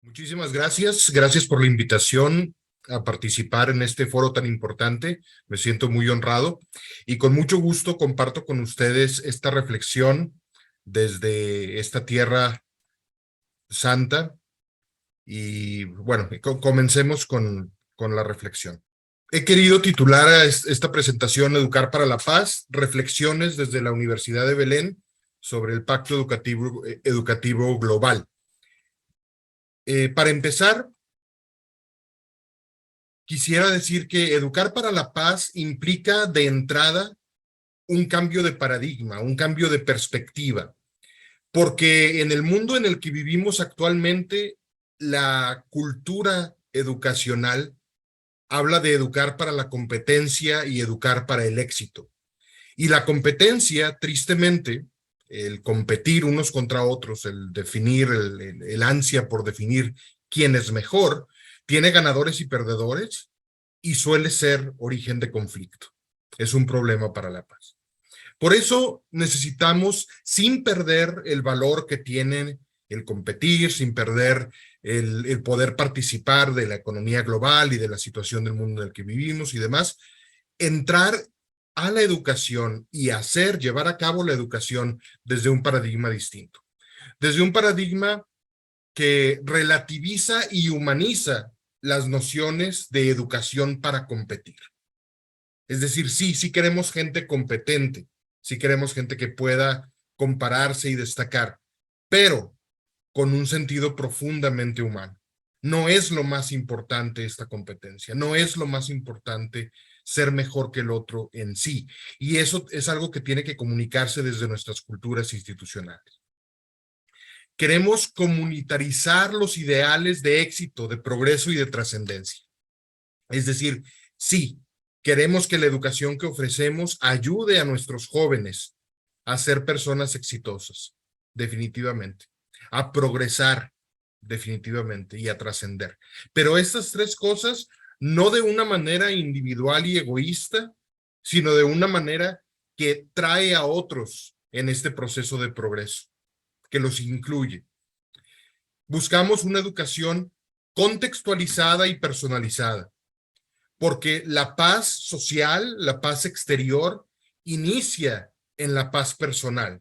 Muchísimas gracias. Gracias por la invitación a participar en este foro tan importante. Me siento muy honrado y con mucho gusto comparto con ustedes esta reflexión desde esta tierra santa. Y bueno, comencemos con la reflexión. He querido titular a esta presentación Educar para la Paz, reflexiones desde la Universidad de Belén sobre el Pacto Educativo Global. Para empezar, quisiera decir que educar para la paz implica de entrada un cambio de paradigma, un cambio de perspectiva, porque en el mundo en el que vivimos actualmente, la cultura educacional habla de educar para la competencia y educar para el éxito. Y la competencia, tristemente, el competir unos contra otros, el definir, el ansia por definir quién es mejor, tiene ganadores y perdedores y suele ser origen de conflicto. Es un problema para la paz. Por eso necesitamos, sin perder el valor que tiene el competir, sin perder el poder participar de la economía global y de la situación del mundo en el que vivimos y demás, entrar a la educación y llevar a cabo la educación desde un paradigma distinto. Desde un paradigma que relativiza y humaniza las nociones de educación para competir. Es decir, sí queremos gente competente, sí queremos gente que pueda compararse y destacar, pero con un sentido profundamente humano. No es lo más importante esta competencia, no es lo más importante ser mejor que el otro en sí. Y eso es algo que tiene que comunicarse desde nuestras culturas institucionales. Queremos comunitarizar los ideales de éxito, de progreso y de trascendencia. Es decir, sí, queremos que la educación que ofrecemos ayude a nuestros jóvenes a ser personas exitosas, definitivamente, a progresar, definitivamente, y a trascender. Pero estas tres cosas, no de una manera individual y egoísta, sino de una manera que trae a otros en este proceso de progreso, que los incluye. Buscamos una educación contextualizada y personalizada, porque la paz social, la paz exterior, inicia en la paz personal.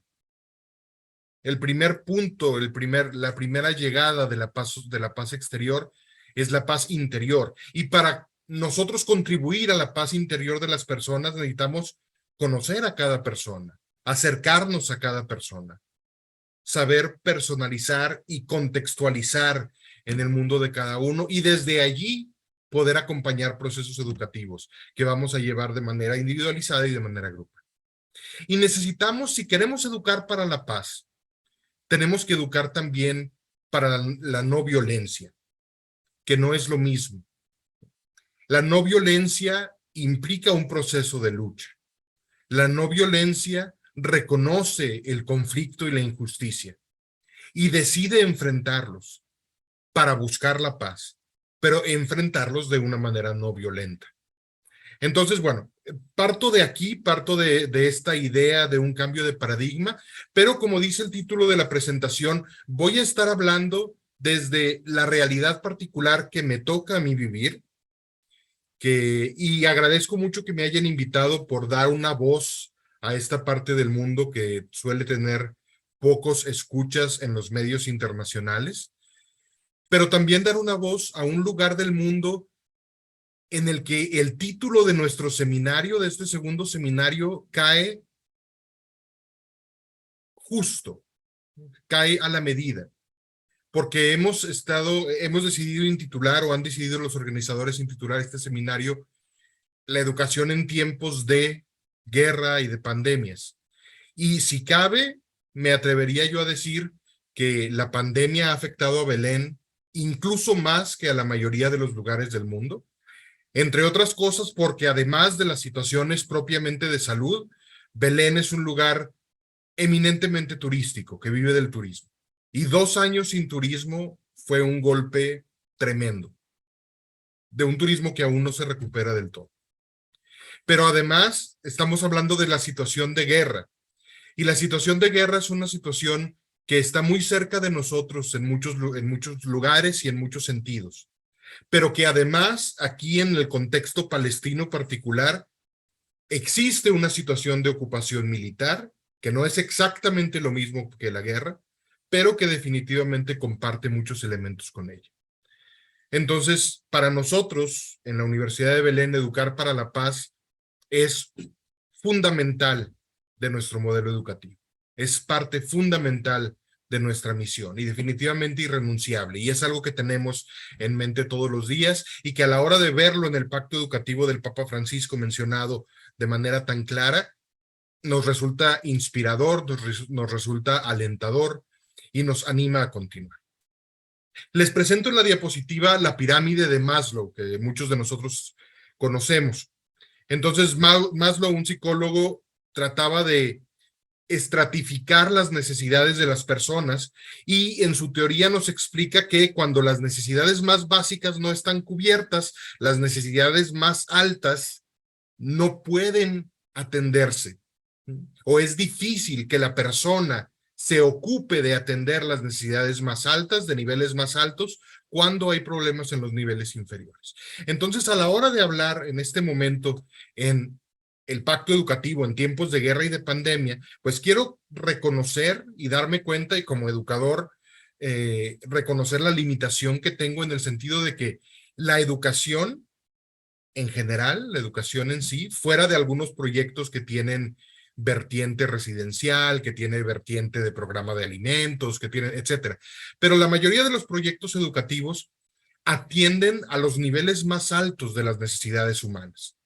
El primer punto, la primera llegada de la paz exterior es la paz interior. Y para nosotros contribuir a la paz interior de las personas, necesitamos conocer a cada persona, acercarnos a cada persona, saber personalizar y contextualizar en el mundo de cada uno y desde allí poder acompañar procesos educativos que vamos a llevar de manera individualizada y de manera grupal. Y necesitamos, si queremos educar para la paz, tenemos que educar también para la no violencia, que no es lo mismo. La no violencia implica un proceso de lucha. La no violencia reconoce el conflicto y la injusticia y decide enfrentarlos para buscar la paz, pero enfrentarlos de una manera no violenta. Entonces, bueno, parto de aquí, parto de esta idea de un cambio de paradigma, pero como dice el título de la presentación, voy a estar hablando desde la realidad particular que me toca a mí vivir, y agradezco mucho que me hayan invitado por dar una voz a esta parte del mundo que suele tener pocos escuchas en los medios internacionales, pero también dar una voz a un lugar del mundo en el que el título de nuestro seminario, de este segundo seminario, cae justo, cae a la medida, porque hemos decidido intitular o han decidido los organizadores intitular este seminario La educación en tiempos de guerra y de pandemias. Y si cabe, me atrevería yo a decir que la pandemia ha afectado a Belén incluso más que a la mayoría de los lugares del mundo. Entre otras cosas, porque además de las situaciones propiamente de salud, Belén es un lugar eminentemente turístico, que vive del turismo. Y 2 años sin turismo fue un golpe tremendo, de un turismo que aún no se recupera del todo. Pero además, estamos hablando de la situación de guerra. Y la situación de guerra es una situación que está muy cerca de nosotros en muchos lugares y en muchos sentidos, pero que además aquí en el contexto palestino particular existe una situación de ocupación militar, que no es exactamente lo mismo que la guerra, pero que definitivamente comparte muchos elementos con ella. Entonces, para nosotros, en la Universidad de Belén, Educar para la Paz es fundamental de nuestro modelo educativo. Es parte fundamental de nuestra misión y definitivamente irrenunciable. Y es algo que tenemos en mente todos los días y que a la hora de verlo en el pacto educativo del Papa Francisco mencionado de manera tan clara, nos resulta inspirador, nos resulta alentador y nos anima a continuar. Les presento en la diapositiva la pirámide de Maslow, que muchos de nosotros conocemos. Entonces, Maslow, un psicólogo, trataba de estratificar las necesidades de las personas y en su teoría nos explica que cuando las necesidades más básicas no están cubiertas, las necesidades más altas no pueden atenderse o es difícil que la persona se ocupe de atender las necesidades más altas, de niveles más altos, cuando hay problemas en los niveles inferiores. Entonces, a la hora de hablar en este momento en el pacto educativo en tiempos de guerra y de pandemia, pues quiero reconocer y darme cuenta y como educador, reconocer la limitación que tengo en el sentido de que la educación en general, la educación en sí, fuera de algunos proyectos que tienen vertiente residencial, que tiene vertiente de programa de alimentos, que tiene, etcétera. Pero la mayoría de los proyectos educativos atienden a los niveles más altos de las necesidades humanas,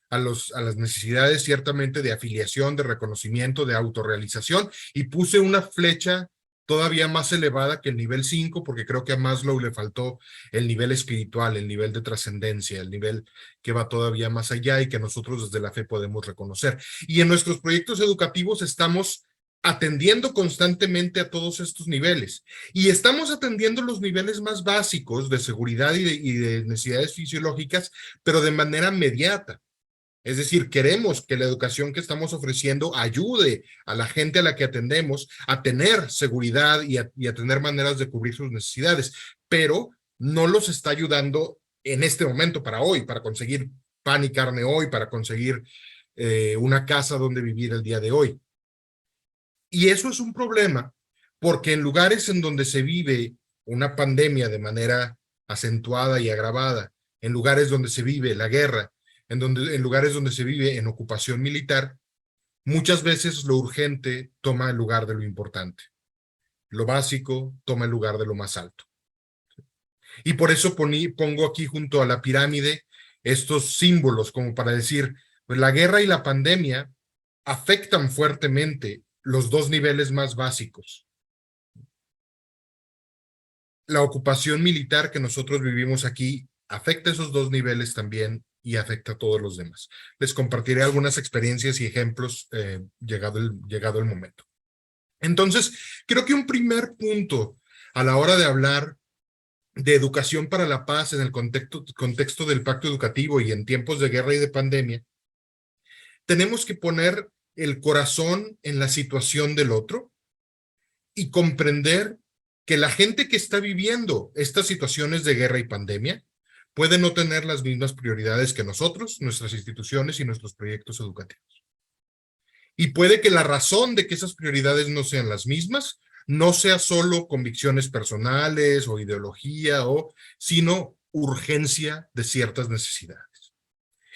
a las necesidades ciertamente de afiliación, de reconocimiento, de autorrealización, y puse una flecha todavía más elevada que el nivel 5, porque creo que a Maslow le faltó el nivel espiritual, el nivel de trascendencia, el nivel que va todavía más allá y que nosotros desde la fe podemos reconocer. Y en nuestros proyectos educativos estamos atendiendo constantemente a todos estos niveles. Y estamos atendiendo los niveles más básicos de seguridad y de necesidades fisiológicas, pero de manera inmediata. Es decir, queremos que la educación que estamos ofreciendo ayude a la gente a la que atendemos a tener seguridad y a tener maneras de cubrir sus necesidades, pero no los está ayudando en este momento para hoy, para conseguir pan y carne hoy, para conseguir una casa donde vivir el día de hoy. Y eso es un problema porque en lugares en donde se vive una pandemia de manera acentuada y agravada, en lugares donde se vive la guerra, en lugares donde se vive en ocupación militar, muchas veces lo urgente toma el lugar de lo importante. Lo básico toma el lugar de lo más alto. Y por eso pongo aquí junto a la pirámide estos símbolos como para decir, pues la guerra y la pandemia afectan fuertemente los dos niveles más básicos. La ocupación militar que nosotros vivimos aquí afecta esos dos niveles también y afecta a todos los demás. Les compartiré algunas experiencias y ejemplos llegado el momento. Entonces, creo que un primer punto a la hora de hablar de educación para la paz en el contexto del pacto educativo y en tiempos de guerra y de pandemia, tenemos que poner el corazón en la situación del otro y comprender que la gente que está viviendo estas situaciones de guerra y pandemia puede no tener las mismas prioridades que nosotros, nuestras instituciones y nuestros proyectos educativos. Y puede que la razón de que esas prioridades no sean las mismas no sea solo convicciones personales o ideología, sino urgencia de ciertas necesidades.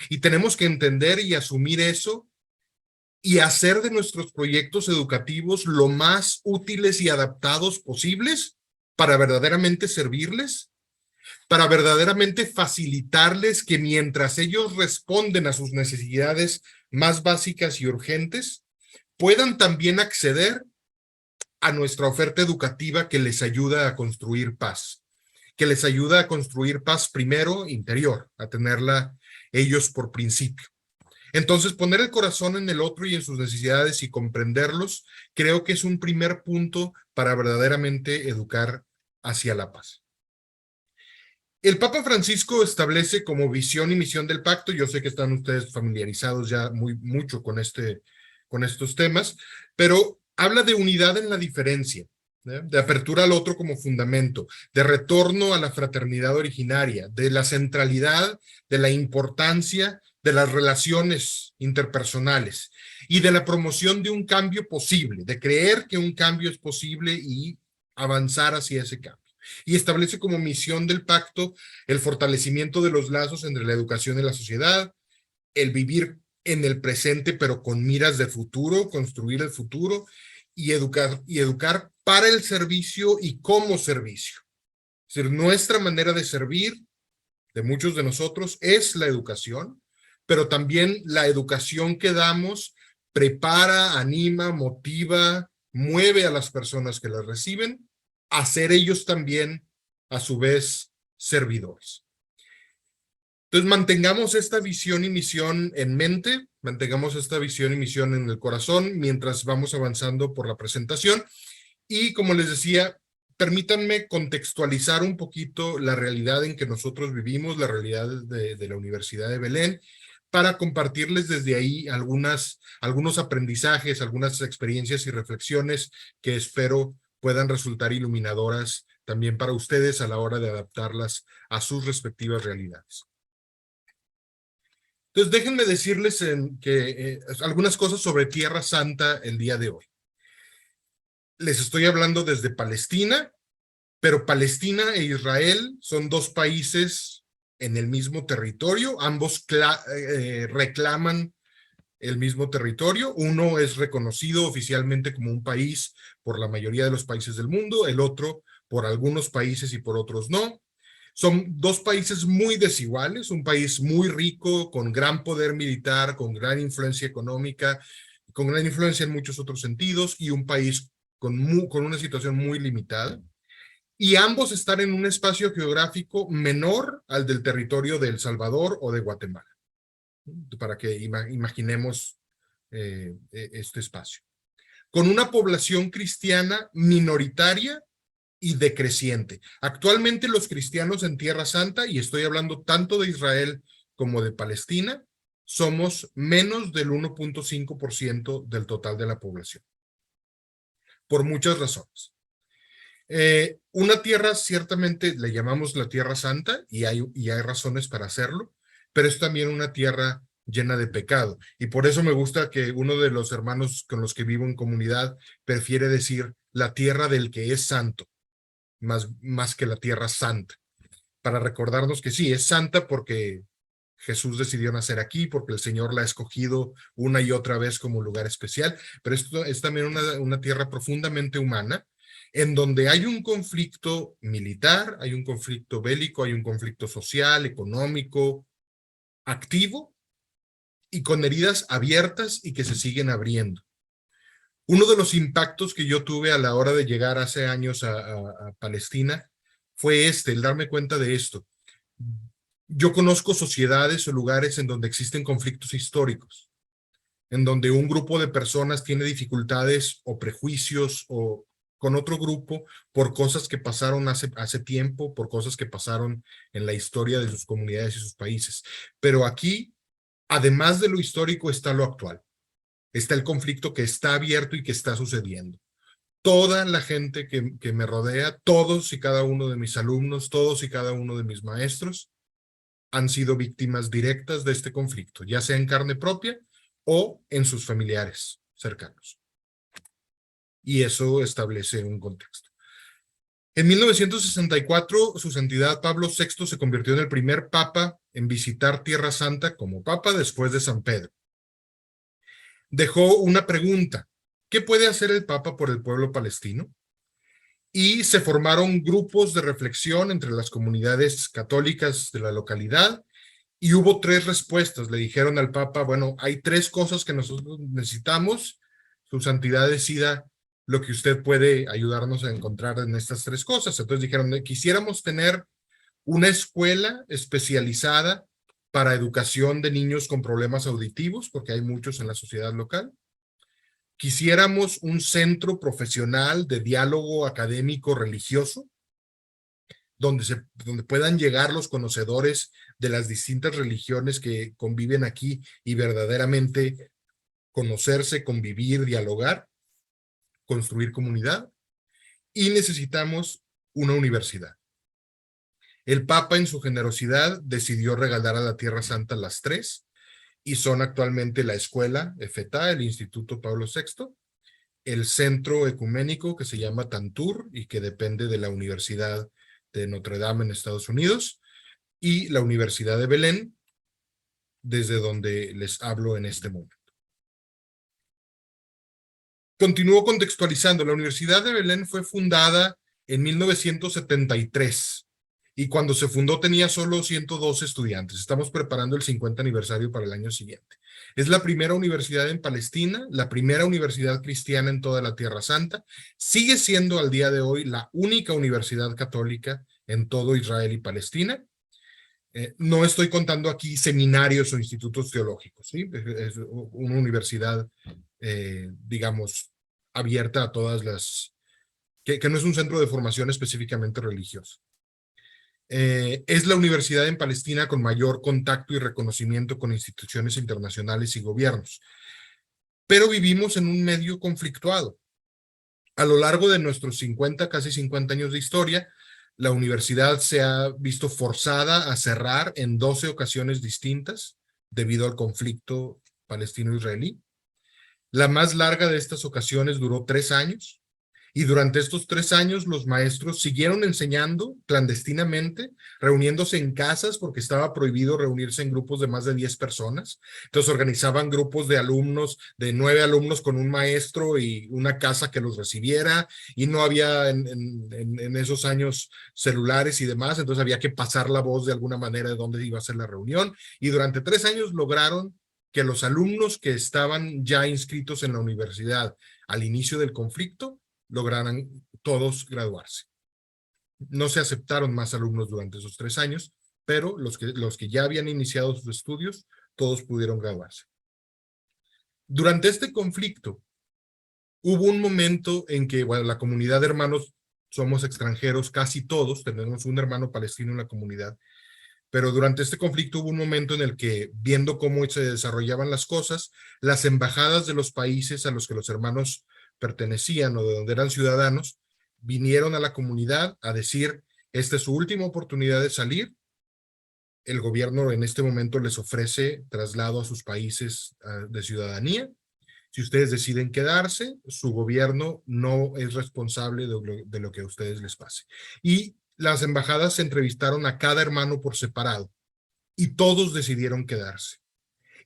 Y tenemos que entender y asumir eso y hacer de nuestros proyectos educativos lo más útiles y adaptados posibles para verdaderamente servirles, para verdaderamente facilitarles que mientras ellos responden a sus necesidades más básicas y urgentes, puedan también acceder a nuestra oferta educativa que les ayuda a construir paz, que les ayuda a construir paz primero interior, a tenerla ellos por principio. Entonces, poner el corazón en el otro y en sus necesidades y comprenderlos, creo que es un primer punto para verdaderamente educar hacia la paz. El Papa Francisco establece como visión y misión del pacto, yo sé que están ustedes familiarizados ya mucho con estos temas, pero habla de unidad en la diferencia. de apertura al otro como fundamento, de retorno a la fraternidad originaria, de la centralidad, de la importancia de las relaciones interpersonales y de la promoción de un cambio posible, de creer que un cambio es posible y avanzar hacia ese cambio. Y establece como misión del pacto el fortalecimiento de los lazos entre la educación y la sociedad, el vivir en el presente pero con miras de futuro, construir el futuro y educar para el servicio y como servicio. Es decir, nuestra manera de servir de muchos de nosotros es la educación, pero también la educación que damos prepara, anima, motiva, mueve a las personas que la reciben a ser ellos también, a su vez, servidores. Entonces, mantengamos esta visión y misión en mente, mantengamos esta visión y misión en el corazón mientras vamos avanzando por la presentación. Y como les decía, permítanme contextualizar un poquito la realidad en que nosotros vivimos, la realidad de la Universidad de Belén, para compartirles desde ahí algunos aprendizajes, algunas experiencias y reflexiones que espero puedan resultar iluminadoras también para ustedes a la hora de adaptarlas a sus respectivas realidades. Entonces, déjenme decirles algunas cosas sobre Tierra Santa el día de hoy. Les estoy hablando desde Palestina, pero Palestina e Israel son dos países en el mismo territorio, ambos reclaman el mismo territorio, uno es reconocido oficialmente como un país por la mayoría de los países del mundo, el otro por algunos países y por otros no. Son dos países muy desiguales, un país muy rico, con gran poder militar, con gran influencia económica, con gran influencia en muchos otros sentidos, y un país con una situación muy limitada. Y ambos están en un espacio geográfico menor al del territorio de El Salvador o de Guatemala, para que imaginemos este espacio. Con una población cristiana minoritaria y decreciente. Actualmente los cristianos en Tierra Santa, y estoy hablando tanto de Israel como de Palestina, somos menos del 1.5% del total de la población. Por muchas razones. Una tierra, ciertamente le llamamos la Tierra Santa, y hay razones para hacerlo, pero es también una tierra llena de pecado. Y por eso me gusta que uno de los hermanos con los que vivo en comunidad prefiere decir la tierra del que es santo, más que la tierra santa, para recordarnos que sí, es santa porque Jesús decidió nacer aquí, porque el Señor la ha escogido una y otra vez como lugar especial, pero esto es también una tierra profundamente humana, en donde hay un conflicto militar, hay un conflicto bélico, hay un conflicto social, económico, activo, y con heridas abiertas y que se siguen abriendo. Uno de los impactos que yo tuve a la hora de llegar hace años a Palestina fue el darme cuenta de esto. Yo conozco sociedades o lugares en donde existen conflictos históricos, en donde un grupo de personas tiene dificultades o prejuicios o con otro grupo por cosas que pasaron hace tiempo, por cosas que pasaron en la historia de sus comunidades y sus países. Pero aquí, además de lo histórico, está lo actual. Está el conflicto que está abierto y que está sucediendo. Toda la gente que me rodea, todos y cada uno de mis alumnos, todos y cada uno de mis maestros, han sido víctimas directas de este conflicto, ya sea en carne propia o en sus familiares cercanos. Y eso establece un contexto. En 1964, su santidad Pablo VI se convirtió en el primer papa en visitar Tierra Santa como papa después de San Pedro. Dejó una pregunta: ¿qué puede hacer el papa por el pueblo palestino? Y se formaron grupos de reflexión entre las comunidades católicas de la localidad, y hubo 3 respuestas. Le dijeron al Papa, bueno, hay 3 cosas que nosotros necesitamos, su santidad decida lo que usted puede ayudarnos a encontrar en estas 3 cosas. Entonces dijeron, quisiéramos tener una escuela especializada para educación de niños con problemas auditivos, porque hay muchos en la sociedad local. Quisiéramos un centro profesional de diálogo académico religioso, donde puedan llegar los conocedores de las distintas religiones que conviven aquí y verdaderamente conocerse, convivir, dialogar, construir comunidad. y necesitamos una universidad. El Papa, en su generosidad, decidió regalar a la Tierra Santa las tres, y son actualmente la escuela EFETA, el Instituto Pablo VI, el centro ecuménico que se llama Tantur y que depende de la Universidad de Notre Dame en Estados Unidos, y la Universidad de Belén, desde donde les hablo en este momento. Continúo contextualizando. La Universidad de Belén fue fundada en 1973 y cuando se fundó tenía solo 102 estudiantes. Estamos preparando el 50 aniversario para el año siguiente. Es la primera universidad en Palestina, la primera universidad cristiana en toda la Tierra Santa. Sigue siendo al día de hoy la única universidad católica en todo Israel y Palestina. No estoy contando aquí seminarios o institutos teológicos, ¿sí? Es una universidad, digamos, abierta a todas las... que no es un centro de formación específicamente religioso. Es la universidad en Palestina con mayor contacto y reconocimiento con instituciones internacionales y gobiernos. Pero vivimos en un medio conflictuado. A lo largo de nuestros casi 50 años de historia, la universidad se ha visto forzada a cerrar en 12 ocasiones distintas debido al conflicto palestino-israelí. La más larga de estas ocasiones duró 3 años. Y durante estos 3 años los maestros siguieron enseñando clandestinamente, reuniéndose en casas porque estaba prohibido reunirse en grupos de más de 10 personas. Entonces organizaban grupos de alumnos, de 9 alumnos con un maestro y una casa que los recibiera, y no había en esos años celulares y demás, entonces había que pasar la voz de alguna manera de dónde iba a ser la reunión. Y durante 3 años lograron que los alumnos que estaban ya inscritos en la universidad al inicio del conflicto lograran todos graduarse. No se aceptaron más alumnos durante esos 3 años, pero los que ya habían iniciado sus estudios, todos pudieron graduarse. Durante este conflicto, hubo un momento en que, bueno, la comunidad de hermanos somos extranjeros, casi todos, tenemos un hermano palestino en la comunidad, pero durante este conflicto hubo un momento en el que, viendo cómo se desarrollaban las cosas, las embajadas de los países a los que los hermanos pertenecían o de donde eran ciudadanos, vinieron a la comunidad a decir, esta es su última oportunidad de salir, el gobierno en este momento les ofrece traslado a sus países de ciudadanía, si ustedes deciden quedarse, su gobierno no es responsable de lo que a ustedes les pase. Y las embajadas se entrevistaron a cada hermano por separado y todos decidieron quedarse.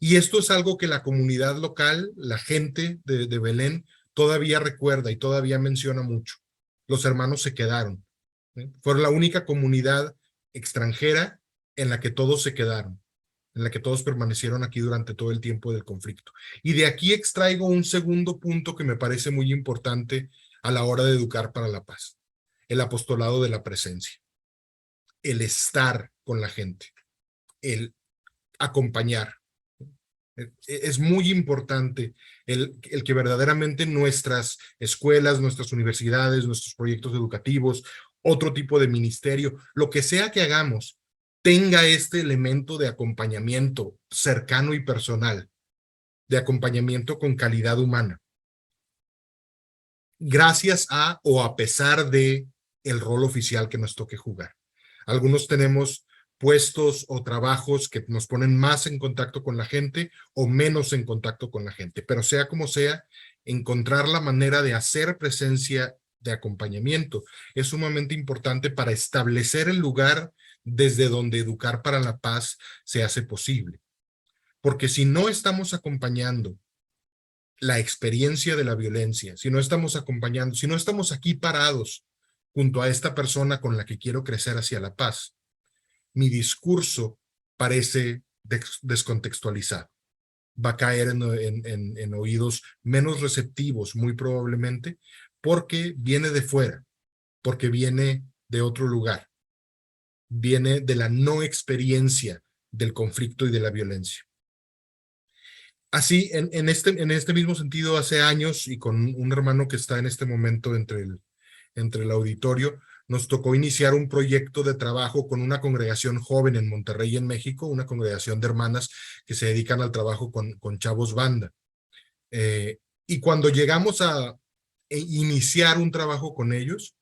Y esto es algo que la comunidad local, la gente de Belén, todavía recuerda y todavía menciona mucho. Los hermanos se quedaron. Fueron la única comunidad extranjera en la que todos se quedaron, en la que todos permanecieron aquí durante todo el tiempo del conflicto. Y de aquí extraigo un segundo punto que me parece muy importante a la hora de educar para la paz: el apostolado de la presencia, el estar con la gente, el acompañar. Es muy importante el que verdaderamente nuestras escuelas, nuestras universidades, nuestros proyectos educativos, otro tipo de ministerio, lo que sea que hagamos, tenga este elemento de acompañamiento cercano y personal, de acompañamiento con calidad humana, gracias a o a pesar de el rol oficial que nos toque jugar. Algunos tenemos puestos o trabajos que nos ponen más en contacto con la gente o menos en contacto con la gente, pero sea como sea, encontrar la manera de hacer presencia de acompañamiento es sumamente importante para establecer el lugar desde donde educar para la paz se hace posible. Porque si no estamos acompañando la experiencia de la violencia, si no estamos acompañando, si no estamos aquí parados junto a esta persona con la que quiero crecer hacia la paz, mi discurso parece descontextualizado. Va a caer en oídos menos receptivos, muy probablemente, porque viene de fuera, porque viene de otro lugar, viene de la no experiencia del conflicto y de la violencia. Así, en este mismo sentido, hace años, y con un hermano que está en este momento entre el auditorio, nos tocó iniciar un proyecto de trabajo con una congregación joven en Monterrey, en México, una congregación de hermanas que se dedican al trabajo con chavos banda. Y cuando llegamos a iniciar un trabajo con ellos,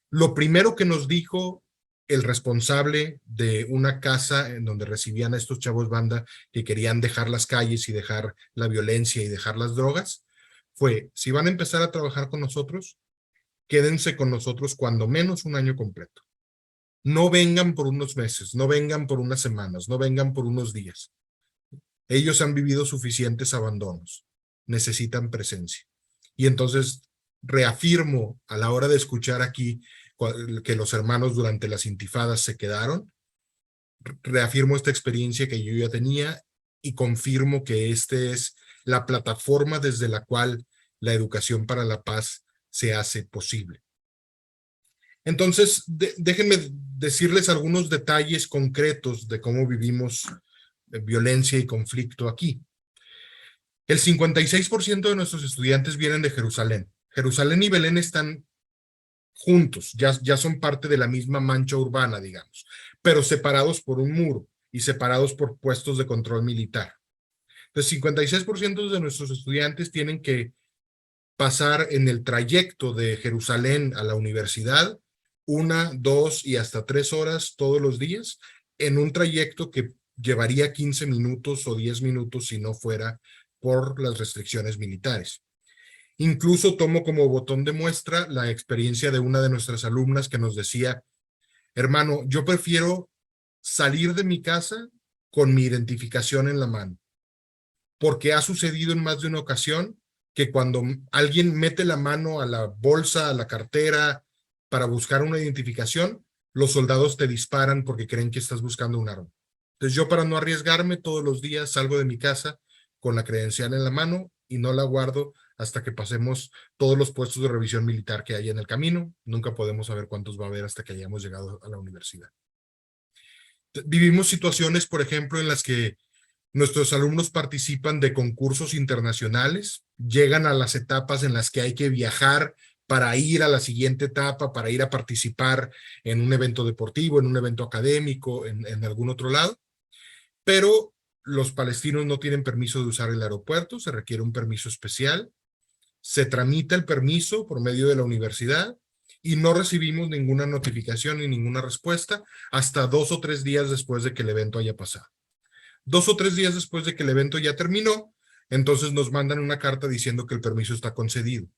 Lo primero que nos dijo el responsable de una casa en donde recibían a estos chavos banda que querían dejar las calles y dejar la violencia y dejar las drogas, fue, si van a empezar a trabajar con nosotros, quédense con nosotros cuando menos un año completo. No vengan por unos meses, no vengan por unas semanas, no vengan por unos días. Ellos han vivido suficientes abandonos, necesitan presencia. Y entonces reafirmo a la hora de escuchar aquí que los hermanos durante las intifadas se quedaron, reafirmo esta experiencia que yo ya tenía y confirmo que esta es la plataforma desde la cual la educación para la paz se hace posible. Entonces, déjenme decirles algunos detalles concretos de cómo vivimos violencia y conflicto aquí. El 56% de nuestros estudiantes vienen de Jerusalén. Jerusalén y Belén están juntos, ya son parte de la misma mancha urbana, digamos, pero separados por un muro y separados por puestos de control militar. Entonces, 56% de nuestros estudiantes tienen que pasar en el trayecto de Jerusalén a la universidad 1, 2 y hasta 3 horas todos los días, en un trayecto que llevaría 15 minutos o 10 minutos si no fuera por las restricciones militares. Incluso tomo como botón de muestra la experiencia de una de nuestras alumnas que nos decía, hermano, yo prefiero salir de mi casa con mi identificación en la mano, porque ha sucedido en más de una ocasión que cuando alguien mete la mano a la bolsa, a la cartera, para buscar una identificación, los soldados te disparan porque creen que estás buscando un arma. Entonces yo, para no arriesgarme, todos los días salgo de mi casa con la credencial en la mano y no la guardo hasta que pasemos todos los puestos de revisión militar que hay en el camino. Nunca podemos saber cuántos va a haber hasta que hayamos llegado a la universidad. Vivimos situaciones, por ejemplo, en las que nuestros alumnos participan de concursos internacionales, llegan a las etapas en las que hay que viajar para ir a la siguiente etapa, para ir a participar en un evento deportivo, en un evento académico, en algún otro lado, pero los palestinos no tienen permiso de usar el aeropuerto, se requiere un permiso especial, se tramita el permiso por medio de la universidad y no recibimos ninguna notificación ni ninguna respuesta hasta 2 o 3 días después de que el evento haya pasado. 2 o 3 días después de que el evento ya terminó, entonces nos mandan una carta diciendo que el permiso está concedido.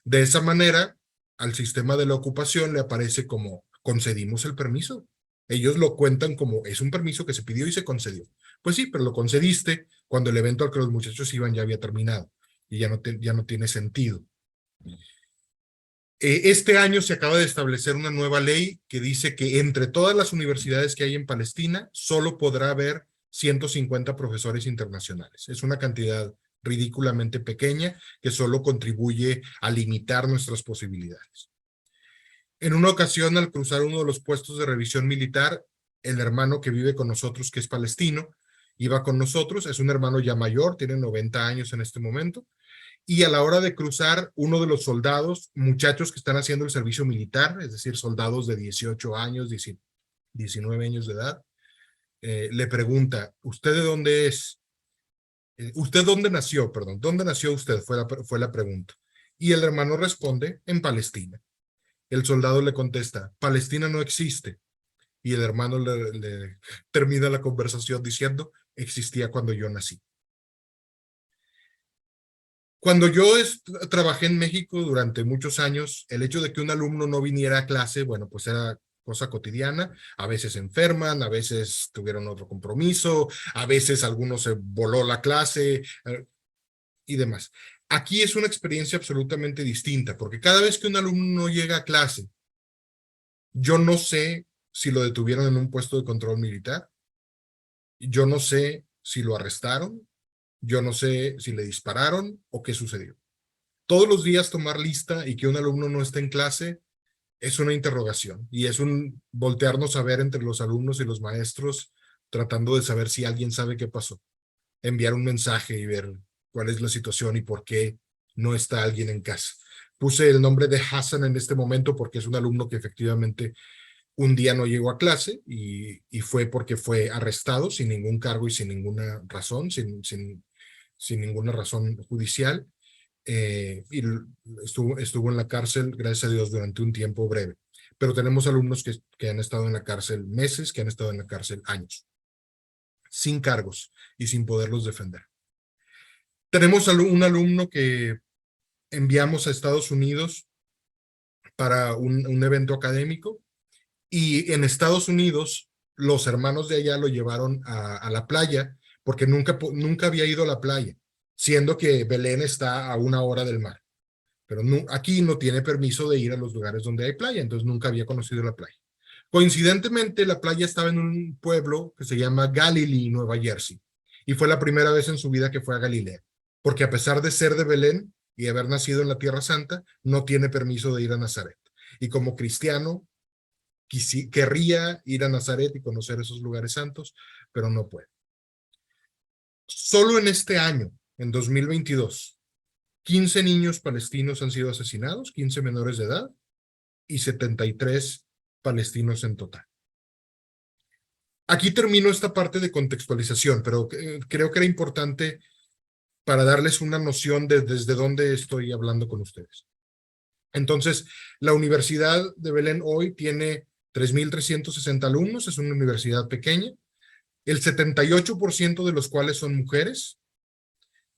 De esa manera, al sistema de la ocupación le aparece como concedimos el permiso. Ellos lo cuentan como es un permiso que se pidió y se concedió. Pues sí, pero lo concediste cuando el evento al que los muchachos iban ya había terminado y ya no tiene sentido. Este año se acaba de establecer una nueva ley que dice que entre todas las universidades que hay en Palestina solo podrá haber 150 profesores internacionales. Es una cantidad ridículamente pequeña que solo contribuye a limitar nuestras posibilidades. En una ocasión, al cruzar uno de los puestos de revisión militar, el hermano que vive con nosotros, que es palestino, iba con nosotros, es un hermano ya mayor, tiene 90 años en este momento, y a la hora de cruzar, uno de los soldados, muchachos que están haciendo el servicio militar, es decir, soldados de 18 años, 19 años de edad, le pregunta, ¿usted de dónde es? ¿Usted dónde nació? Perdón, ¿dónde nació usted? Fue la pregunta. Y el hermano responde, en Palestina. El soldado le contesta, Palestina no existe. Y el hermano le termina la conversación diciendo, existía cuando yo nací. Cuando yo trabajé en México durante muchos años, el hecho de que un alumno no viniera a clase, bueno, pues era cosa cotidiana. A veces se enferman, a veces tuvieron otro compromiso, a veces alguno se voló la clase y demás. Aquí es una experiencia absolutamente distinta, porque cada vez que un alumno no llega a clase, yo no sé si lo detuvieron en un puesto de control militar, yo no sé si lo arrestaron, yo no sé si le dispararon o qué sucedió. Todos los días tomar lista y que un alumno no esté en clase es una interrogación y es un voltearnos a ver entre los alumnos y los maestros tratando de saber si alguien sabe qué pasó. Enviar un mensaje y ver cuál es la situación y por qué no está alguien en casa. Puse el nombre de Hassan en este momento porque es un alumno que efectivamente un día no llegó a clase y fue porque fue arrestado sin ningún cargo y sin ninguna razón, sin ninguna razón judicial. Y estuvo en la cárcel, gracias a Dios, durante un tiempo breve. pero tenemos alumnos que han estado en la cárcel meses, que han estado en la cárcel años, sin cargos y sin poderlos defender. Tenemos un alumno que enviamos a Estados Unidos para un evento académico, y en Estados Unidos los hermanos de allá lo llevaron a la playa porque nunca había ido a la playa, siendo que Belén está a 1 hora del mar. Pero aquí no tiene permiso de ir a los lugares donde hay playa, entonces nunca había conocido la playa. Coincidentemente, la playa estaba en un pueblo que se llama Galilee, Nueva Jersey, y fue la primera vez en su vida que fue a Galilea, porque a pesar de ser de Belén y haber nacido en la Tierra Santa, no tiene permiso de ir a Nazaret. Y como cristiano, querría ir a Nazaret y conocer esos lugares santos, pero no puede. Solo en este año, en 2022, 15 niños palestinos han sido asesinados, 15 menores de edad, y 73 palestinos en total. Aquí termino esta parte de contextualización, pero creo que era importante para darles una noción de desde dónde estoy hablando con ustedes. Entonces, la Universidad de Belén hoy tiene 3,360 alumnos, es una universidad pequeña, el 78% de los cuales son mujeres,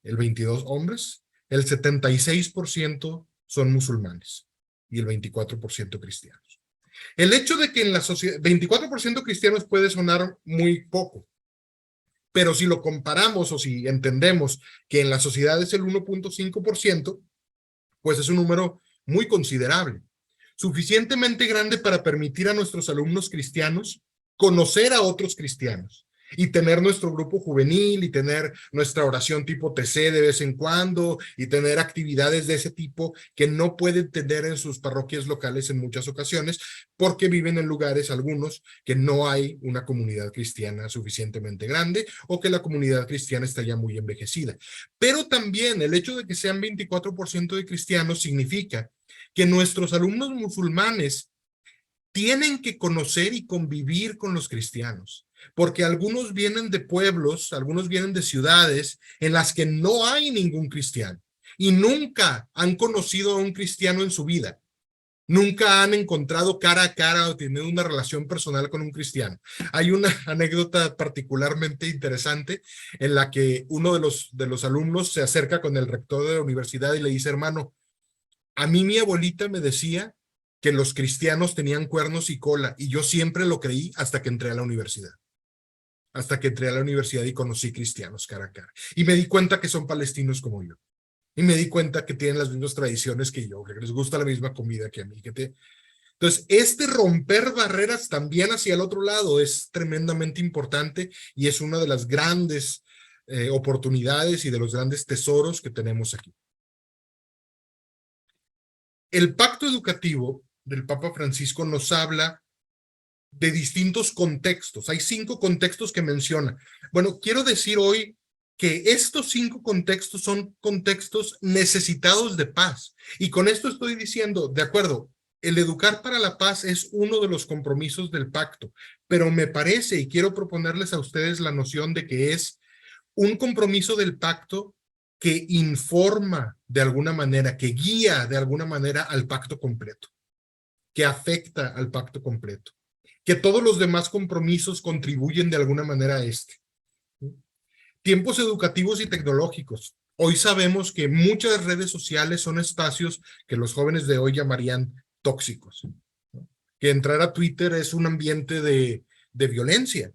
el 22% hombres, el 76% son musulmanes y el 24% cristianos. El hecho de que en la sociedad 24% cristianos puede sonar muy poco, pero si lo comparamos o si entendemos que en la sociedad es el 1,5%, pues es un número muy considerable, suficientemente grande para permitir a nuestros alumnos cristianos conocer a otros cristianos y tener nuestro grupo juvenil y tener nuestra oración tipo TC de vez en cuando y tener actividades de ese tipo que no pueden tener en sus parroquias locales en muchas ocasiones porque viven en lugares algunos que no hay una comunidad cristiana suficientemente grande o que la comunidad cristiana está ya muy envejecida. Pero también el hecho de que sean 24% de cristianos significa que nuestros alumnos musulmanes tienen que conocer y convivir con los cristianos, porque algunos vienen de pueblos, algunos vienen de ciudades en las que no hay ningún cristiano y nunca han conocido a un cristiano en su vida. Nunca han encontrado cara a cara o tenido una relación personal con un cristiano. Hay una anécdota particularmente interesante en la que uno de los alumnos se acerca con el rector de la universidad y le dice: hermano, a mí mi abuelita me decía que los cristianos tenían cuernos y cola, y yo siempre lo creí hasta que entré a la universidad. Hasta que entré a la universidad y conocí cristianos cara a cara. Y me di cuenta que son palestinos como yo. Y me di cuenta que tienen las mismas tradiciones que yo, que les gusta la misma comida que a mí. Entonces, este romper barreras también hacia el otro lado es tremendamente importante y es una de las grandes oportunidades y de los grandes tesoros que tenemos aquí. El pacto educativo del Papa Francisco nos habla de distintos contextos. Hay 5 contextos que menciona. Bueno, quiero decir hoy que estos 5 contextos son contextos necesitados de paz. Y con esto estoy diciendo, de acuerdo, el educar para la paz es uno de los compromisos del pacto, pero me parece, y quiero proponerles a ustedes la noción de que es un compromiso del pacto que informa de alguna manera, que guía de alguna manera al pacto completo, que afecta al pacto completo, que todos los demás compromisos contribuyen de alguna manera a este. Tiempos educativos y tecnológicos. Hoy sabemos que muchas redes sociales son espacios que los jóvenes de hoy llamarían tóxicos, ¿no? Que entrar a Twitter es un ambiente de violencia.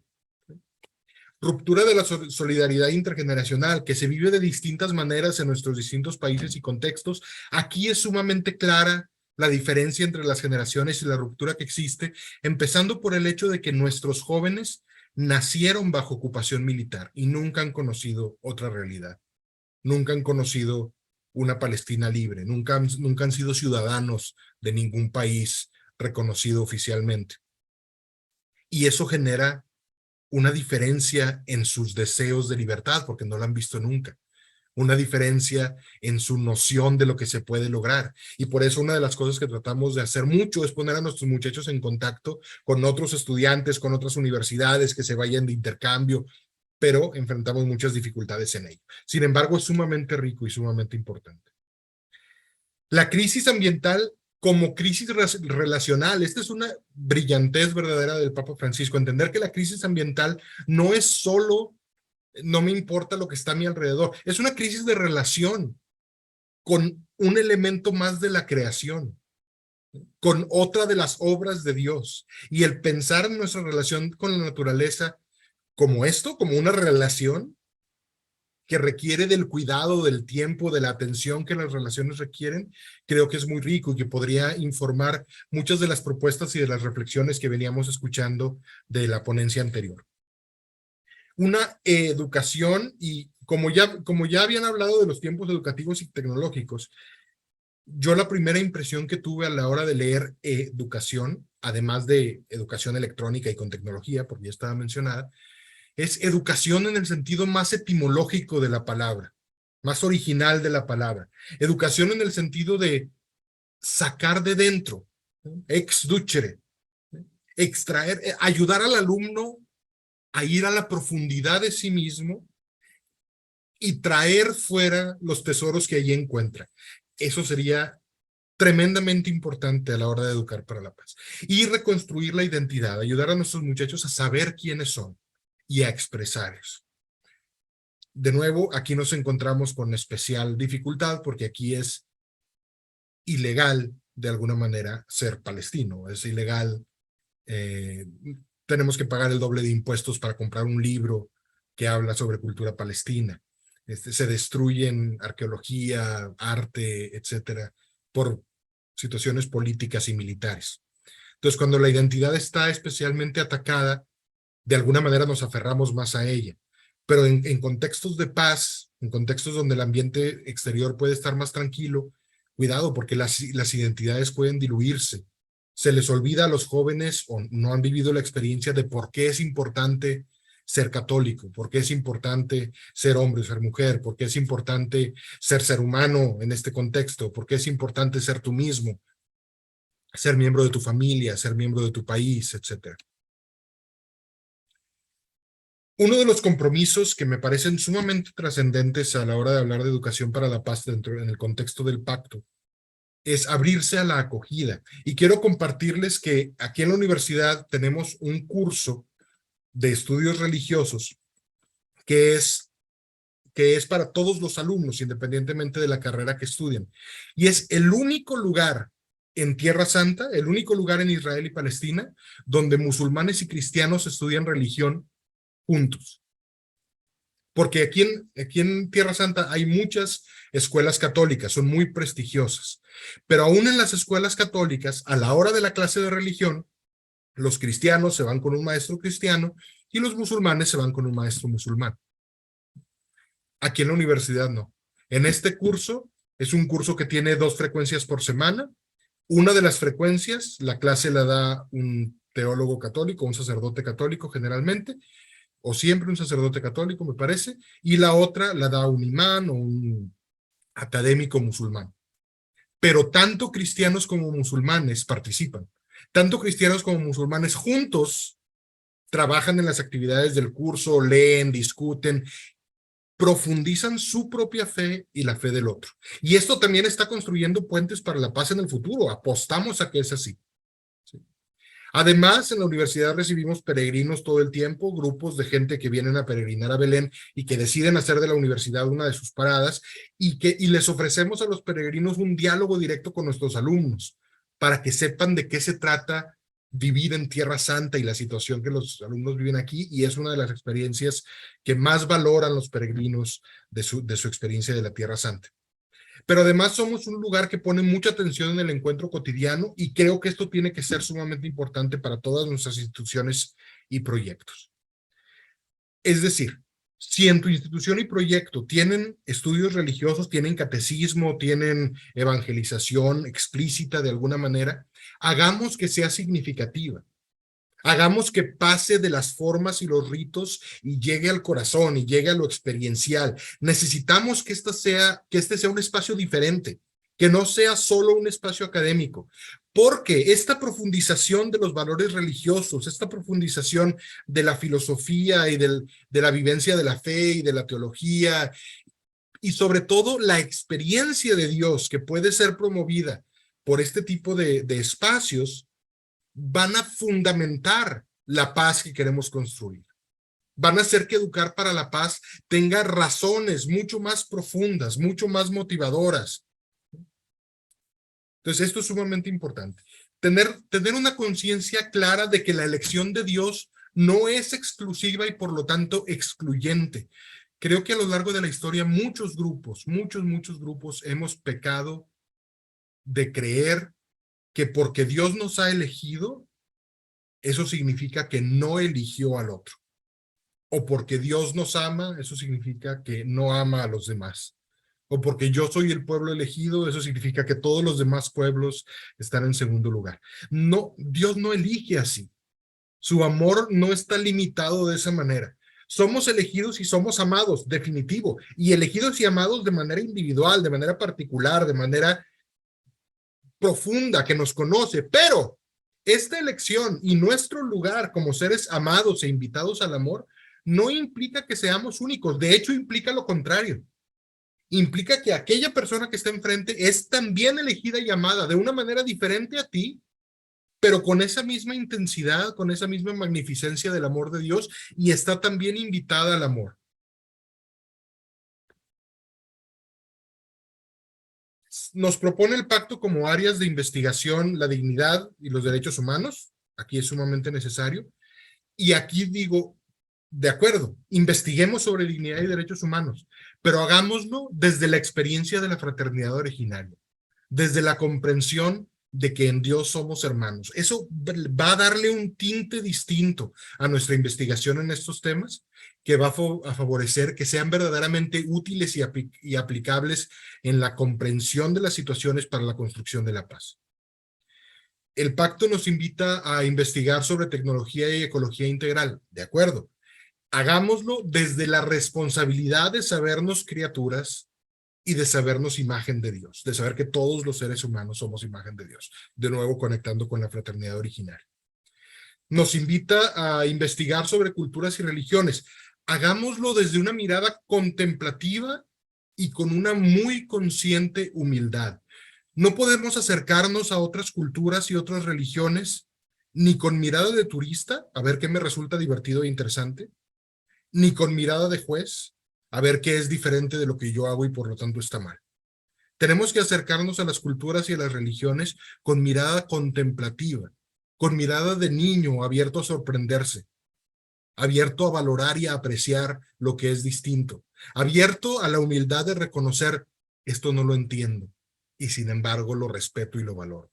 Ruptura de la solidaridad intergeneracional, que se vive de distintas maneras en nuestros distintos países y contextos. Aquí es sumamente clara la diferencia entre las generaciones y la ruptura que existe, empezando por el hecho de que nuestros jóvenes nacieron bajo ocupación militar y nunca han conocido otra realidad. Nunca han conocido una Palestina libre, nunca han sido ciudadanos de ningún país reconocido oficialmente. Y eso genera una diferencia en sus deseos de libertad, porque no la han visto nunca. Una diferencia en su noción de lo que se puede lograr. Y por eso una de las cosas que tratamos de hacer mucho es poner a nuestros muchachos en contacto con otros estudiantes, con otras universidades que se vayan de intercambio, pero enfrentamos muchas dificultades en ello. Sin embargo, es sumamente rico y sumamente importante. La crisis ambiental como crisis relacional. Esta es una brillantez verdadera del Papa Francisco, entender que la crisis ambiental no es solo, no me importa lo que está a mi alrededor, es una crisis de relación con un elemento más de la creación, con otra de las obras de Dios. Y el pensar en nuestra relación con la naturaleza como esto, como una relación que requiere del cuidado, del tiempo, de la atención que las relaciones requieren, creo que es muy rico y que podría informar muchas de las propuestas y de las reflexiones que veníamos escuchando de la ponencia anterior. Una educación, y como ya habían hablado de los tiempos educativos y tecnológicos, yo la primera impresión que tuve a la hora de leer educación, además de educación electrónica y con tecnología, porque ya estaba mencionada, es educación en el sentido más etimológico de la palabra, más original de la palabra. Educación en el sentido de sacar de dentro, ex ducere, extraer, ayudar al alumno a ir a la profundidad de sí mismo y traer fuera los tesoros que allí encuentra. Eso sería tremendamente importante a la hora de educar para la paz. Y reconstruir la identidad, ayudar a nuestros muchachos a saber quiénes son y a expresar eso. De nuevo, aquí nos encontramos con especial dificultad porque aquí es ilegal de alguna manera ser palestino, es ilegal, tenemos que pagar el doble de impuestos para comprar un libro que habla sobre cultura palestina, se destruyen arqueología, arte, etcétera, por situaciones políticas y militares. Entonces, cuando la identidad está especialmente atacada, de alguna manera nos aferramos más a ella. Pero en contextos de paz, en contextos donde el ambiente exterior puede estar más tranquilo, cuidado, porque las identidades pueden diluirse. Se les olvida a los jóvenes o no han vivido la experiencia de por qué es importante ser católico, por qué es importante ser hombre o ser mujer, por qué es importante ser humano en este contexto, por qué es importante ser tú mismo, ser miembro de tu familia, ser miembro de tu país, etcétera. Uno de los compromisos que me parecen sumamente trascendentes a la hora de hablar de educación para la paz en el contexto del pacto es abrirse a la acogida. Y quiero compartirles que aquí en la universidad tenemos un curso de estudios religiosos que es para todos los alumnos, independientemente de la carrera que estudian. Y es el único lugar en Tierra Santa, el único lugar en Israel y Palestina, donde musulmanes y cristianos estudian religión juntos. Porque aquí en Tierra Santa hay muchas escuelas católicas, son muy prestigiosas. Pero aún en las escuelas católicas, a la hora de la clase de religión, los cristianos se van con un maestro cristiano y los musulmanes se van con un maestro musulmán. Aquí en la universidad no. En este curso, es un curso que tiene 2 frecuencias por semana. Una de las frecuencias, la clase la da un teólogo católico, un sacerdote católico generalmente, o siempre un sacerdote católico, me parece, y la otra la da un imán o un académico musulmán. Pero tanto cristianos como musulmanes participan. Tanto cristianos como musulmanes juntos trabajan en las actividades del curso, leen, discuten, profundizan su propia fe y la fe del otro. Y esto también está construyendo puentes para la paz en el futuro. Apostamos a que es así. ¿Sí? Además, en la universidad recibimos peregrinos todo el tiempo, grupos de gente que vienen a peregrinar a Belén y que deciden hacer de la universidad una de sus paradas y les ofrecemos a los peregrinos un diálogo directo con nuestros alumnos para que sepan de qué se trata vivir en Tierra Santa y la situación que los alumnos viven aquí, y es una de las experiencias que más valoran los peregrinos de su experiencia de la Tierra Santa. Pero además somos un lugar que pone mucha atención en el encuentro cotidiano y creo que esto tiene que ser sumamente importante para todas nuestras instituciones y proyectos. Es decir, si en tu institución y proyecto tienen estudios religiosos, tienen catecismo, tienen evangelización explícita de alguna manera, hagamos que sea significativa. Hagamos que pase de las formas y los ritos y llegue al corazón y llegue a lo experiencial. Necesitamos que este sea un espacio diferente, que no sea solo un espacio académico, porque esta profundización de los valores religiosos, esta profundización de la filosofía y de la vivencia de la fe y de la teología, y sobre todo la experiencia de Dios que puede ser promovida por este tipo de espacios, van a fundamentar la paz que queremos construir. Van a hacer que Educar para la Paz tenga razones mucho más profundas, mucho más motivadoras. Entonces, esto es sumamente importante. Tener una conciencia clara de que la elección de Dios no es exclusiva y por lo tanto excluyente. Creo que a lo largo de la historia muchos grupos hemos pecado de creer que porque Dios nos ha elegido, eso significa que no eligió al otro. O porque Dios nos ama, eso significa que no ama a los demás. O porque yo soy el pueblo elegido, eso significa que todos los demás pueblos están en segundo lugar. No, Dios no elige así. Su amor no está limitado de esa manera. Somos elegidos y somos amados, definitivo. Y elegidos y amados de manera individual, de manera particular, de manera profunda, que nos conoce. Pero esta elección y nuestro lugar como seres amados e invitados al amor no implica que seamos únicos. De hecho, implica lo contrario. Implica que aquella persona que está enfrente es también elegida y amada de una manera diferente a ti, pero con esa misma intensidad, con esa misma magnificencia del amor de Dios, y está también invitada al amor. Nos propone el pacto como áreas de investigación, la dignidad y los derechos humanos. Aquí es sumamente necesario. Y aquí digo, de acuerdo, investiguemos sobre dignidad y derechos humanos, pero hagámoslo desde la experiencia de la fraternidad originaria, desde la comprensión de que en Dios somos hermanos. Eso va a darle un tinte distinto a nuestra investigación en estos temas, que va a favorecer que sean verdaderamente útiles y aplicables en la comprensión de las situaciones para la construcción de la paz. El pacto nos invita a investigar sobre tecnología y ecología integral, de acuerdo. Hagámoslo desde la responsabilidad de sabernos criaturas y de sabernos imagen de Dios, de saber que todos los seres humanos somos imagen de Dios, de nuevo conectando con la fraternidad original. Nos invita a investigar sobre culturas y religiones. Hagámoslo desde una mirada contemplativa y con una muy consciente humildad. No podemos acercarnos a otras culturas y otras religiones ni con mirada de turista, a ver qué me resulta divertido e interesante, ni con mirada de juez, a ver qué es diferente de lo que yo hago y por lo tanto está mal. Tenemos que acercarnos a las culturas y a las religiones con mirada contemplativa, con mirada de niño abierto a sorprenderse, abierto a valorar y a apreciar lo que es distinto, abierto a la humildad de reconocer, esto no lo entiendo, y sin embargo lo respeto y lo valoro.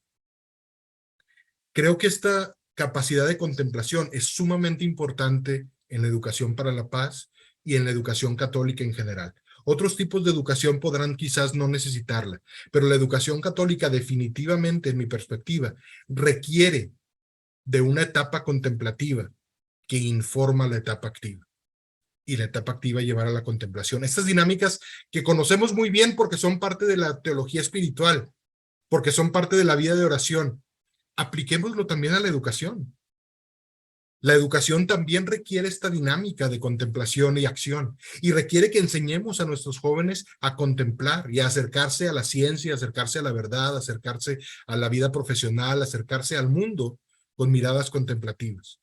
Creo que esta capacidad de contemplación es sumamente importante en la educación para la paz y en la educación católica en general. Otros tipos de educación podrán quizás no necesitarla, pero la educación católica definitivamente, en mi perspectiva, requiere de una etapa contemplativa que informa la etapa activa. Y la etapa activa llevar a la contemplación. Estas dinámicas que conocemos muy bien porque son parte de la teología espiritual, porque son parte de la vida de oración. Apliquémoslo también a la educación. La educación también requiere esta dinámica de contemplación y acción, y requiere que enseñemos a nuestros jóvenes a contemplar y a acercarse a la ciencia, acercarse a la verdad, acercarse a la vida profesional, acercarse al mundo con miradas contemplativas.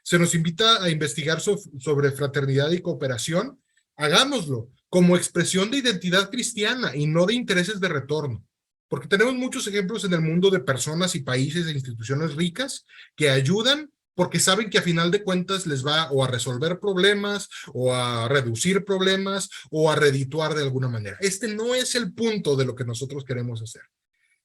Se nos invita a investigar sobre fraternidad y cooperación. Hagámoslo como expresión de identidad cristiana y no de intereses de retorno. Porque tenemos muchos ejemplos en el mundo de personas y países e instituciones ricas que ayudan porque saben que a final de cuentas les va o a resolver problemas, o a reducir problemas, o a redituar de alguna manera. Este no es el punto de lo que nosotros queremos hacer.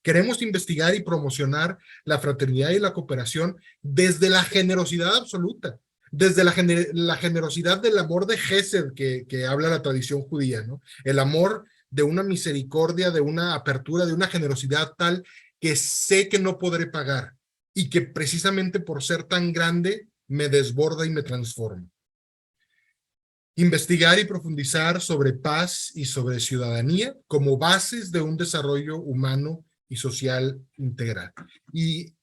Queremos investigar y promocionar la fraternidad y la cooperación desde la generosidad absoluta, desde la generosidad del amor de Gesed que habla la tradición judía, ¿no? El amor de una misericordia, de una apertura, de una generosidad tal que sé que no podré pagar y que precisamente por ser tan grande me desborda y me transforma. Investigar y profundizar sobre paz y sobre ciudadanía como bases de un desarrollo humano y social integral. Y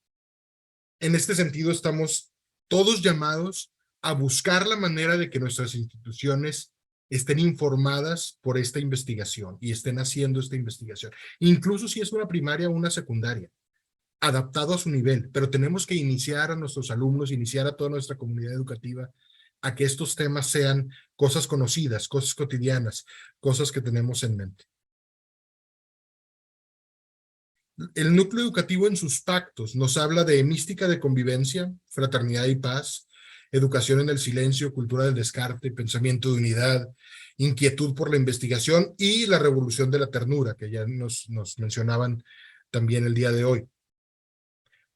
en este sentido estamos todos llamados a buscar la manera de que nuestras instituciones estén informadas por esta investigación y estén haciendo esta investigación. Incluso si es una primaria o una secundaria, adaptado a su nivel, pero tenemos que iniciar a nuestros alumnos, iniciar a toda nuestra comunidad educativa a que estos temas sean cosas conocidas, cosas cotidianas, cosas que tenemos en mente. El núcleo educativo en sus pactos nos habla de mística de convivencia, fraternidad y paz, educación en el silencio, cultura del descarte, pensamiento de unidad, inquietud por la investigación y la revolución de la ternura, que ya nos mencionaban también el día de hoy.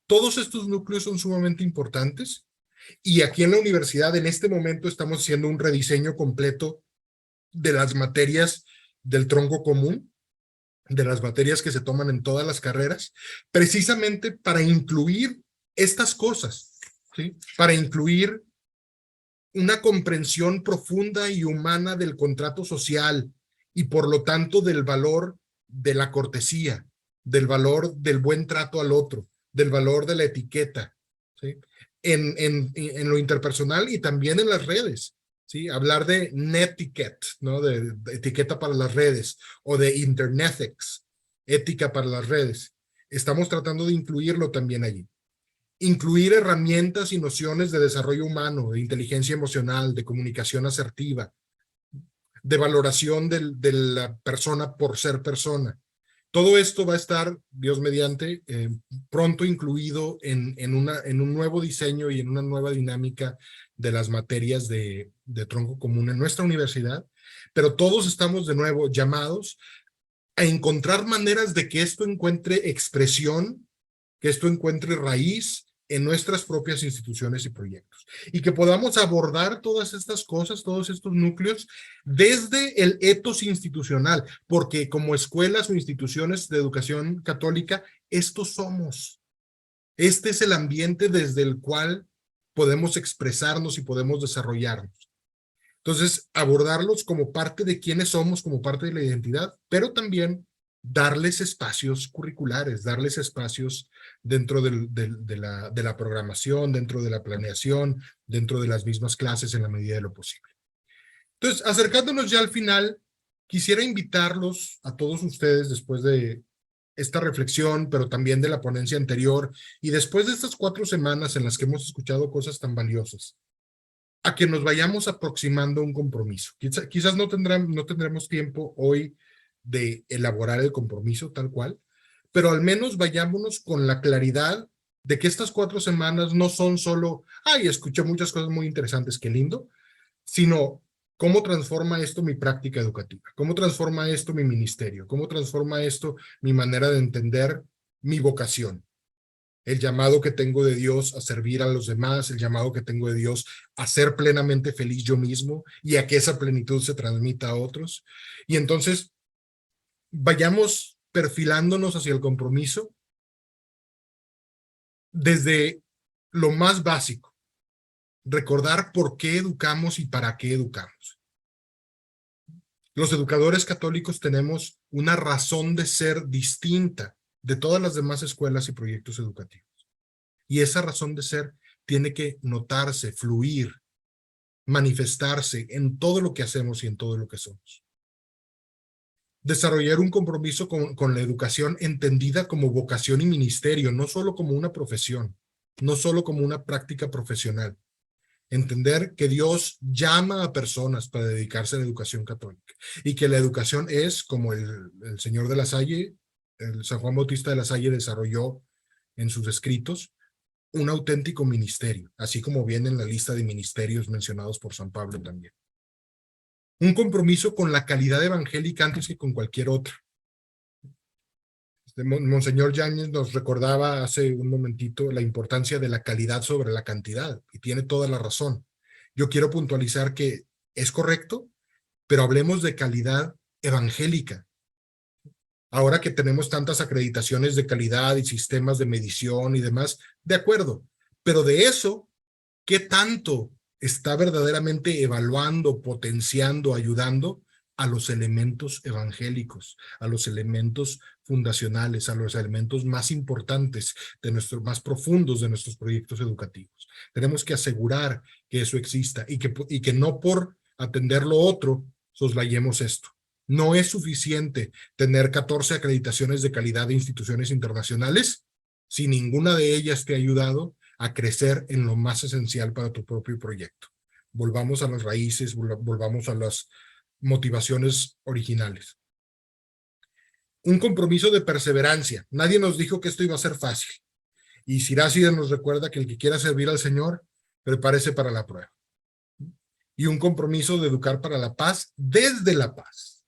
Todos estos núcleos son sumamente importantes y aquí en la universidad en este momento estamos haciendo un rediseño completo de las materias del tronco común, de las materias que se toman en todas las carreras, precisamente para incluir estas cosas, ¿sí? Para incluir una comprensión profunda y humana del contrato social y por lo tanto del valor de la cortesía, del valor del buen trato al otro, del valor de la etiqueta, ¿sí? En lo interpersonal y también en las redes. ¿Sí? Hablar de netiquette, ¿no? De etiqueta para las redes, o de internethics, ética para las redes. Estamos tratando de incluirlo también allí. Incluir herramientas y nociones de desarrollo humano, de inteligencia emocional, de comunicación asertiva, de valoración de la persona por ser persona. Todo esto va a estar, Dios mediante, pronto incluido en un nuevo diseño y en una nueva dinámica de las materias de tronco común en nuestra universidad, pero todos estamos de nuevo llamados a encontrar maneras de que esto encuentre expresión, que esto encuentre raíz en nuestras propias instituciones y proyectos. Y que podamos abordar todas estas cosas, todos estos núcleos, desde el etos institucional, porque como escuelas o instituciones de educación católica, estos somos. Este es el ambiente desde el cual podemos expresarnos y podemos desarrollarnos. Entonces, abordarlos como parte de quiénes somos, como parte de la identidad, pero también darles espacios curriculares, darles espacios dentro de la programación, dentro de la planeación, dentro de las mismas clases en la medida de lo posible. Entonces, acercándonos ya al final, quisiera invitarlos a todos ustedes después de esta reflexión, pero también de la ponencia anterior y después de estas 4 semanas en las que hemos escuchado cosas tan valiosas, a que nos vayamos aproximando a un compromiso. Quizás no tendremos tiempo hoy de elaborar el compromiso tal cual, pero al menos vayámonos con la claridad de que estas 4 semanas no son solo, ay, escuché muchas cosas muy interesantes, qué lindo, sino cómo transforma esto mi práctica educativa, cómo transforma esto mi ministerio, cómo transforma esto mi manera de entender mi vocación. El llamado que tengo de Dios a servir a los demás, el llamado que tengo de Dios a ser plenamente feliz yo mismo y a que esa plenitud se transmita a otros. Y entonces vayamos perfilándonos hacia el compromiso desde lo más básico, recordar por qué educamos y para qué educamos. Los educadores católicos tenemos una razón de ser distinta de todas las demás escuelas y proyectos educativos. Y esa razón de ser tiene que notarse, fluir, manifestarse en todo lo que hacemos y en todo lo que somos. Desarrollar un compromiso con la educación entendida como vocación y ministerio, no solo como una profesión, no solo como una práctica profesional. Entender que Dios llama a personas para dedicarse a la educación católica y que la educación es, como el señor de la Salle, el San Juan Bautista de la Salle desarrolló en sus escritos, un auténtico ministerio, así como viene en la lista de ministerios mencionados por San Pablo también. Un compromiso con la calidad evangélica antes que con cualquier otra. Monseñor Yáñez nos recordaba hace un momentito la importancia de la calidad sobre la cantidad, y tiene toda la razón. Yo quiero puntualizar que es correcto, pero hablemos de calidad evangélica. Ahora que tenemos tantas acreditaciones de calidad y sistemas de medición y demás, de acuerdo, pero de eso, ¿qué tanto está verdaderamente evaluando, potenciando, ayudando a los elementos evangélicos, a los elementos fundacionales, a los elementos más importantes, más profundos de nuestros proyectos educativos? Tenemos que asegurar que eso exista y que no por atender lo otro soslayemos esto. No es suficiente tener 14 acreditaciones de calidad de instituciones internacionales si ninguna de ellas te ha ayudado a crecer en lo más esencial para tu propio proyecto. Volvamos a las raíces, volvamos a las motivaciones originales. Un compromiso de perseverancia. Nadie nos dijo que esto iba a ser fácil. Y Siracide nos recuerda que el que quiera servir al Señor, prepárese para la prueba. Y un compromiso de educar para la paz desde la paz.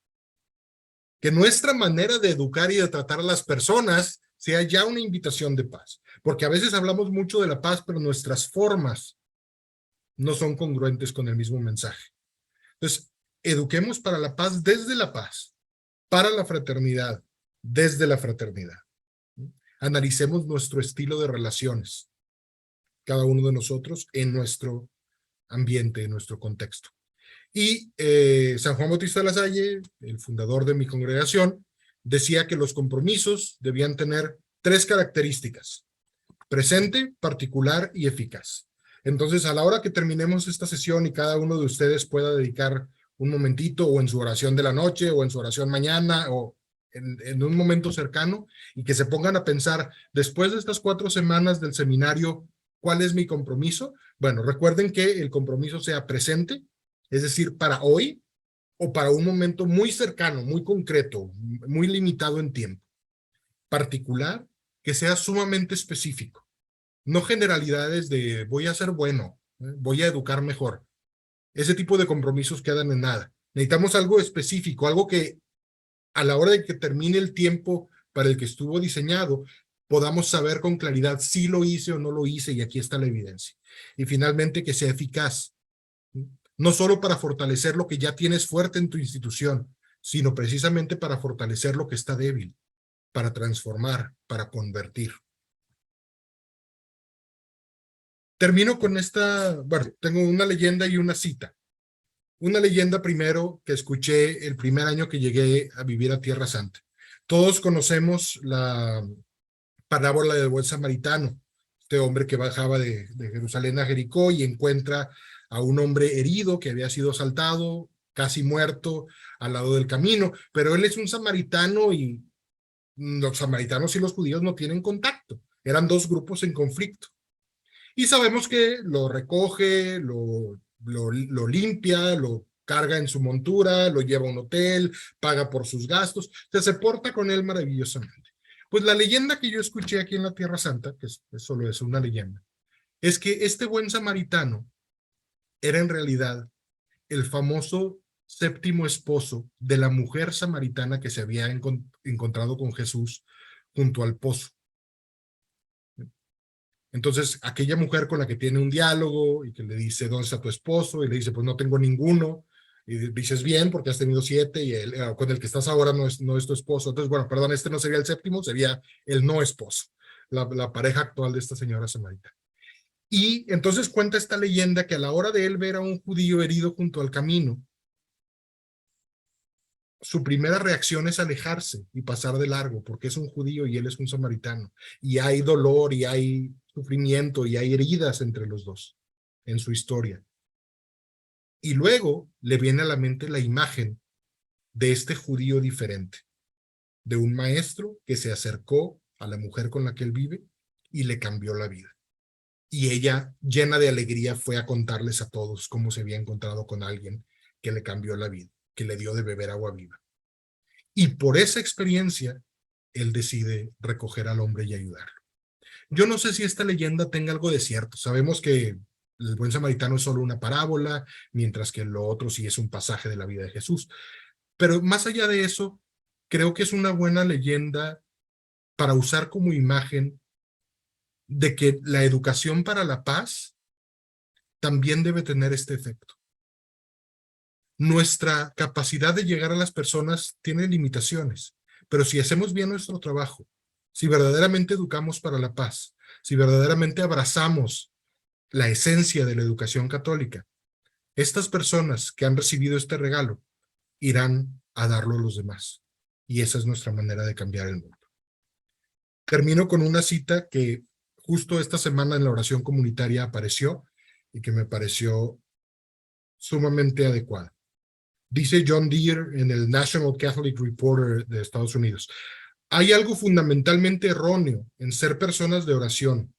Que nuestra manera de educar y de tratar a las personas sea ya una invitación de paz. Porque a veces hablamos mucho de la paz, pero nuestras formas no son congruentes con el mismo mensaje. Entonces, eduquemos para la paz desde la paz, para la fraternidad, desde la fraternidad. Analicemos nuestro estilo de relaciones, cada uno de nosotros en nuestro ambiente, en nuestro contexto. Y San Juan Bautista de la Salle, el fundador de mi congregación, decía que los compromisos debían tener 3 características: presente, particular y eficaz. Entonces, a la hora que terminemos esta sesión y cada uno de ustedes pueda dedicar un momentito, o en su oración de la noche, o en su oración mañana, o en un momento cercano, y que se pongan a pensar, después de estas 4 semanas del seminario, ¿cuál es mi compromiso? Bueno, recuerden que el compromiso sea presente, es decir, para hoy, o para un momento muy cercano, muy concreto, muy limitado en tiempo. Particular, que sea sumamente específico. No generalidades de voy a ser bueno, voy a educar mejor. Ese tipo de compromisos quedan en nada. Necesitamos algo específico, algo que a la hora de que termine el tiempo para el que estuvo diseñado, podamos saber con claridad si lo hice o no lo hice, y aquí está la evidencia. Y finalmente, que sea eficaz. No solo para fortalecer lo que ya tienes fuerte en tu institución, sino precisamente para fortalecer lo que está débil, para transformar, para convertir. Termino con bueno, tengo una leyenda y una cita. Una leyenda primero que escuché el primer año que llegué a vivir a Tierra Santa. Todos conocemos la parábola del buen samaritano, este hombre que bajaba de Jerusalén a Jericó y encuentra a un hombre herido que había sido asaltado, casi muerto, al lado del camino, pero él es un samaritano y los samaritanos y los judíos no tienen contacto, eran 2 grupos en conflicto. Y sabemos que lo recoge, lo limpia, lo carga en su montura, lo lleva a un hotel, paga por sus gastos, se porta con él maravillosamente. Pues la leyenda que yo escuché aquí en la Tierra Santa, que es solo eso, una leyenda, es que este buen samaritano era en realidad el famoso 7º esposo de la mujer samaritana que se había encontrado con Jesús junto al pozo. Entonces, aquella mujer con la que tiene un diálogo y que le dice, ¿dónde está tu esposo? Y le dice, pues no tengo ninguno. Y dices, bien, porque has tenido 7 y con el que estás ahora no es tu esposo. Entonces, bueno, perdón, este no sería el 7º, sería el no esposo, la pareja actual de esta señora samaritana. Y entonces cuenta esta leyenda que a la hora de él ver a un judío herido junto al camino, su primera reacción es alejarse y pasar de largo, porque es un judío y él es un samaritano. Y hay dolor y hay sufrimiento y hay heridas entre los dos en su historia. Y luego le viene a la mente la imagen de este judío diferente, de un maestro que se acercó a la mujer con la que él vive y le cambió la vida. Y ella, llena de alegría, fue a contarles a todos cómo se había encontrado con alguien que le cambió la vida, que le dio de beber agua viva. Y por esa experiencia, él decide recoger al hombre y ayudarlo. Yo no sé si esta leyenda tenga algo de cierto. Sabemos que el buen samaritano es solo una parábola, mientras que lo otro sí es un pasaje de la vida de Jesús. Pero más allá de eso, creo que es una buena leyenda para usar como imagen de que la educación para la paz también debe tener este efecto. Nuestra capacidad de llegar a las personas tiene limitaciones, pero si hacemos bien nuestro trabajo, si verdaderamente educamos para la paz, si verdaderamente abrazamos la esencia de la educación católica, estas personas que han recibido este regalo irán a darlo a los demás. Y esa es nuestra manera de cambiar el mundo. Termino con una cita que justo esta semana en la oración comunitaria apareció y que me pareció sumamente adecuada. Dice John Deere en el National Catholic Reporter de Estados Unidos: hay algo fundamentalmente erróneo en ser personas de oración,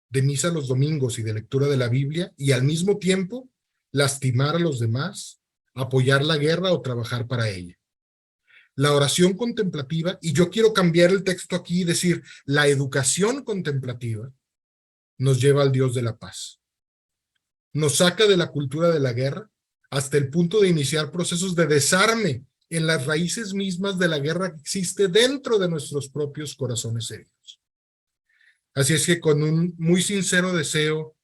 de misa los domingos y de lectura de la Biblia, y al mismo tiempo lastimar a los demás, apoyar la guerra o trabajar para ella. La oración contemplativa, y yo quiero cambiar el texto aquí y decir, la educación contemplativa nos lleva al Dios de la paz. Nos saca de la cultura de la guerra hasta el punto de iniciar procesos de desarme en las raíces mismas de la guerra que existe dentro de nuestros propios corazones heridos. Así es que con un muy sincero deseo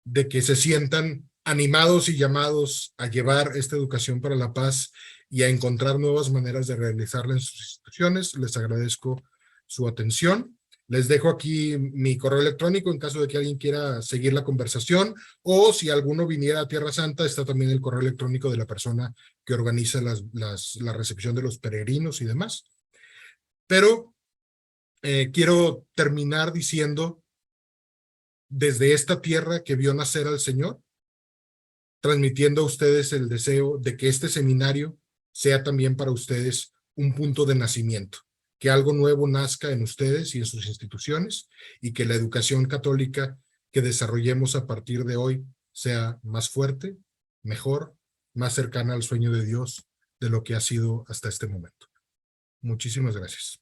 de que se sientan animados y llamados a llevar esta educación para la paz y a encontrar nuevas maneras de realizarla en sus instituciones, les agradezco su atención. Les dejo aquí mi correo electrónico en caso de que alguien quiera seguir la conversación, o si alguno viniera a Tierra Santa, está también el correo electrónico de la persona que organiza la recepción de los peregrinos y demás. Pero quiero terminar diciendo, desde esta tierra que vio nacer al Señor, transmitiendo a ustedes el deseo de que este seminario sea también para ustedes un punto de nacimiento, que algo nuevo nazca en ustedes y en sus instituciones, y que la educación católica que desarrollemos a partir de hoy sea más fuerte, mejor, más cercana al sueño de Dios de lo que ha sido hasta este momento. Muchísimas gracias.